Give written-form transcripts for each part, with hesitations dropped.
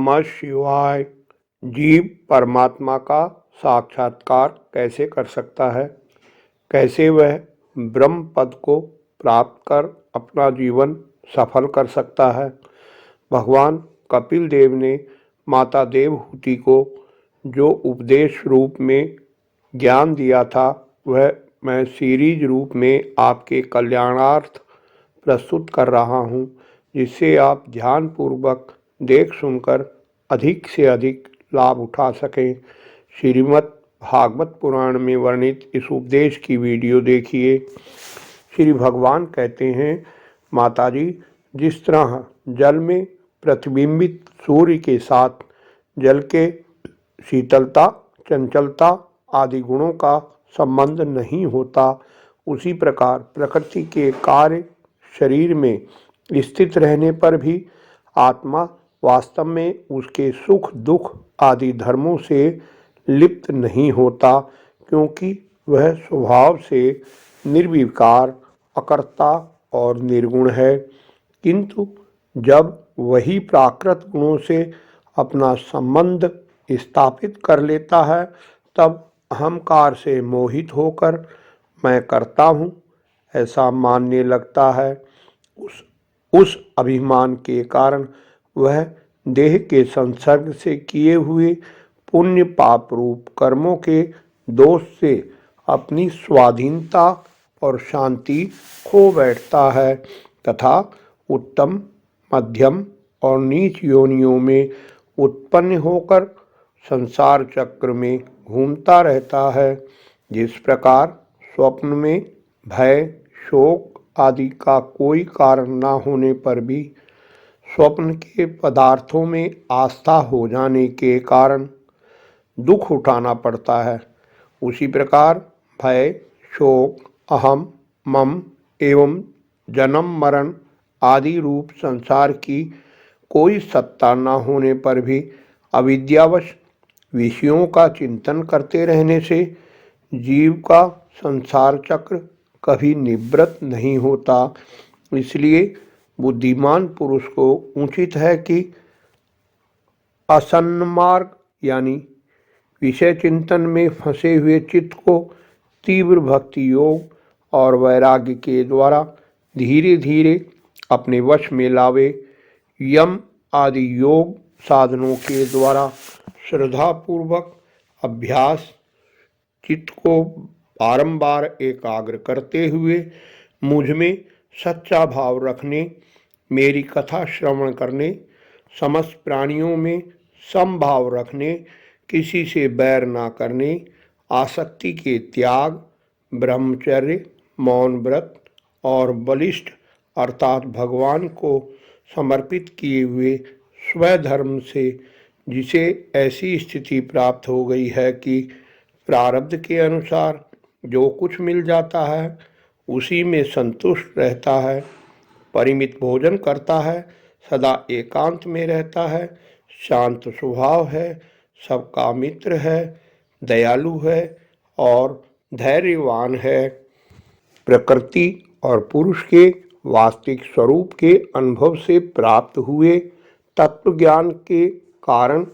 नमः शिवाय। जीव परमात्मा का साक्षात्कार कैसे कर सकता है? कैसे वह ब्रह्म पद को प्राप्त कर अपना जीवन सफल कर सकता है? भगवान कपिल देव ने माता देवहूति को जो उपदेश रूप में ज्ञान दिया था, वह मैं सीरीज रूप में आपके कल्याणार्थ प्रस्तुत कर रहा हूँ, जिससे आप ध्यानपूर्वक देख सुनकर अधिक से अधिक लाभ उठा सकें। श्रीमद् भागवत पुराण में वर्णित इस उपदेश की वीडियो देखिए। श्री भगवान कहते हैं, माताजी, जिस तरह जल में प्रतिबिंबित सूर्य के साथ जल के शीतलता, चंचलता आदि गुणों का संबंध नहीं होता, उसी प्रकार प्रकृति के कार्य शरीर में स्थित रहने पर भी आत्मा वास्तव में उसके सुख दुख आदि धर्मों से लिप्त नहीं होता, क्योंकि वह स्वभाव से निर्विकार, अकर्ता और निर्गुण है। किंतु जब वही प्राकृत गुणों से अपना संबंध स्थापित कर लेता है, तब अहंकार से मोहित होकर मैं करता हूँ ऐसा मानने लगता है। उस अभिमान के कारण वह देह के संसर्ग से किए हुए पुण्य पाप रूप कर्मों के दोष से अपनी स्वाधीनता और शांति खो बैठता है तथा उत्तम, मध्यम और नीच योनियों में उत्पन्न होकर संसार चक्र में घूमता रहता है। जिस प्रकार स्वप्न में भय, शोक आदि का कोई कारण न होने पर भी स्वप्न के पदार्थों में आस्था हो जाने के कारण दुख उठाना पड़ता है, उसी प्रकार भय, शोक, अहम, मम एवं जन्म मरण आदि रूप संसार की कोई सत्ता न होने पर भी अविद्यावश विषयों का चिंतन करते रहने से जीव का संसार चक्र कभी निवृत्त नहीं होता। इसलिए बुद्धिमान पुरुष को उचित है कि असन्मार्ग यानी विषय चिंतन में फंसे हुए चित्त को तीव्र भक्ति योग और वैराग्य के द्वारा धीरे धीरे अपने वश में लावे। यम आदि योग साधनों के द्वारा श्रद्धापूर्वक अभ्यास चित्त को बारंबार एकाग्र करते हुए मुझ में सच्चा भाव रखने, मेरी कथा श्रवण करने, समस्त प्राणियों में समभाव रखने, किसी से बैर ना करने, आसक्ति के त्याग, ब्रह्मचर्य, मौन व्रत और बलिष्ठ अर्थात भगवान को समर्पित किए हुए स्वधर्म से जिसे ऐसी स्थिति प्राप्त हो गई है कि प्रारब्ध के अनुसार जो कुछ मिल जाता है उसी में संतुष्ट रहता है, परिमित भोजन करता है, सदा एकांत में रहता है, शांत स्वभाव है, सबका मित्र है, दयालु है और धैर्यवान है। प्रकृति और पुरुष के वास्तविक स्वरूप के अनुभव से प्राप्त हुए तत्व ज्ञान के कारण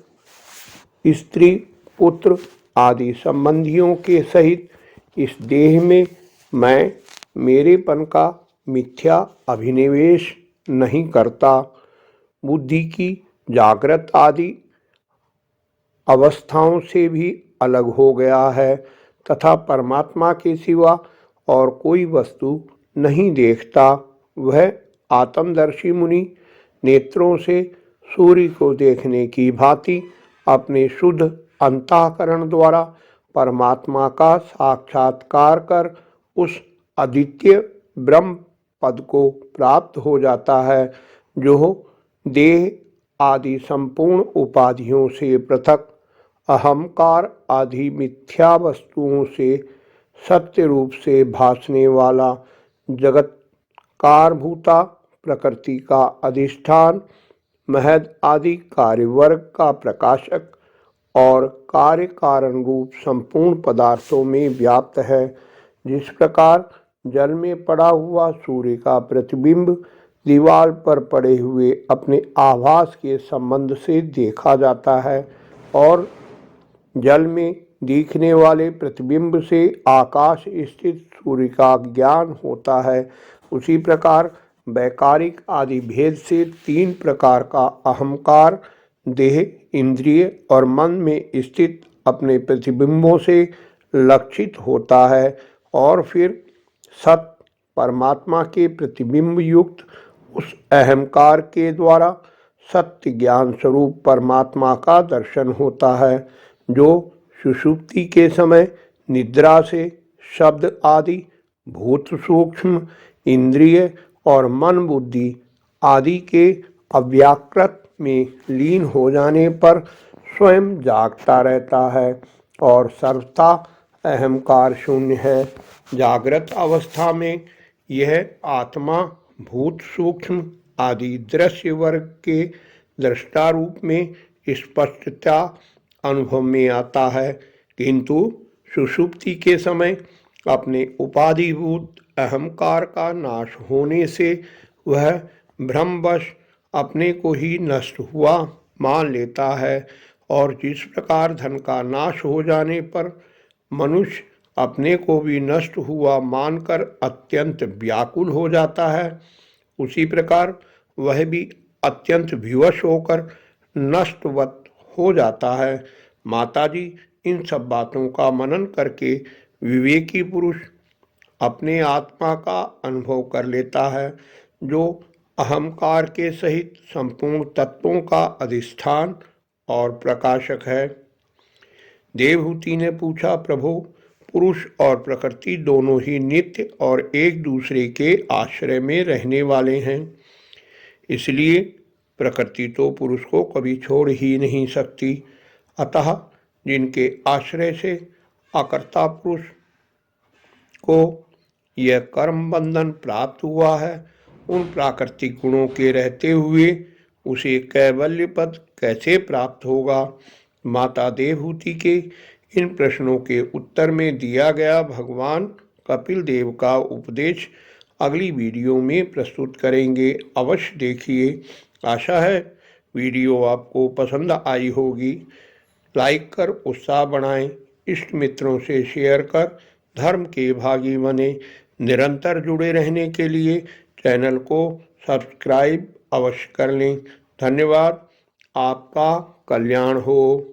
स्त्री, पुत्र आदि संबंधियों के सहित इस देह में मैं मेरेपन का मिथ्या अभिनिवेश नहीं करता। बुद्धि की जागृत आदि अवस्थाओं से भी अलग हो गया है तथा परमात्मा के सिवा और कोई वस्तु नहीं देखता। वह आत्मदर्शी मुनि नेत्रों से सूर्य को देखने की भांति अपने शुद्ध अंतःकरण द्वारा परमात्मा का साक्षात्कार कर उस अद्वितीय ब्रह्म पद को प्राप्त हो जाता है, जो देह आदि संपूर्ण उपाधियों से पृथक अहंकार आदि मिथ्या वस्तुओं से सत्य रूप से भासने वाला जगत कारभूता प्रकृति का अधिष्ठान, महद आदि कार्यवर्ग का प्रकाशक और कार्य कारण रूप संपूर्ण पदार्थों में व्याप्त है। जिस प्रकार जल में पड़ा हुआ सूर्य का प्रतिबिंब दीवार पर पड़े हुए अपने आभास के संबंध से देखा जाता है और जल में दिखने वाले प्रतिबिंब से आकाश स्थित सूर्य का ज्ञान होता है। उसी प्रकार वैकारिक आदि भेद से तीन प्रकार का अहंकार देह, इंद्रिय और मन में स्थित अपने प्रतिबिंबों से लक्षित होता है और फिर सत परमात्मा के प्रतिबिंब युक्त उस अहंकार के द्वारा सत्य ज्ञान स्वरूप परमात्मा का दर्शन होता है, जो सुषुप्ति के समय निद्रा से शब्द आदि भूत सूक्ष्म इंद्रिय और मन बुद्धि आदि के अव्याकृत में लीन हो जाने पर स्वयं जागता रहता है और सर्वथा अहंकार शून्य है। जागृत अवस्था में यह आत्मा भूत सूक्ष्म आदि दृश्य वर्ग के दृष्टा रूप में स्पष्टता अनुभव में आता है, किंतु सुषुप्ति के समय अपने उपाधिभूत अहंकार का नाश होने से वह भ्रमवश अपने को ही नष्ट हुआ मान लेता है और जिस प्रकार धन का नाश हो जाने पर मनुष्य अपने को भी नष्ट हुआ मानकर अत्यंत व्याकुल हो जाता है, उसी प्रकार वह भी अत्यंत विवश होकर नष्टवत हो जाता है। माताजी इन सब बातों का मनन करके विवेकी पुरुष अपने आत्मा का अनुभव कर लेता है, जो अहंकार के सहित संपूर्ण तत्वों का अधिष्ठान और प्रकाशक है। देवहूति ने पूछा, प्रभु, पुरुष और प्रकृति दोनों ही नित्य और एक दूसरे के आश्रय में रहने वाले हैं, इसलिए प्रकृति तो पुरुष को कभी छोड़ ही नहीं सकती। अतः जिनके आश्रय से अकर्ता पुरुष को यह कर्म बंधन प्राप्त हुआ है, उन प्राकृतिक गुणों के रहते हुए उसे कैवल्य पद कैसे प्राप्त होगा। माता देवहूति के इन प्रश्नों के उत्तर में दिया गया भगवान कपिल देव का उपदेश अगली वीडियो में प्रस्तुत करेंगे, अवश्य देखिए। आशा है वीडियो आपको पसंद आई होगी। लाइक कर उत्साह बढ़ाएं, इष्ट मित्रों से शेयर कर धर्म के भागी बने। निरंतर जुड़े रहने के लिए चैनल को सब्सक्राइब अवश्य कर लें। धन्यवाद। आपका कल्याण हो।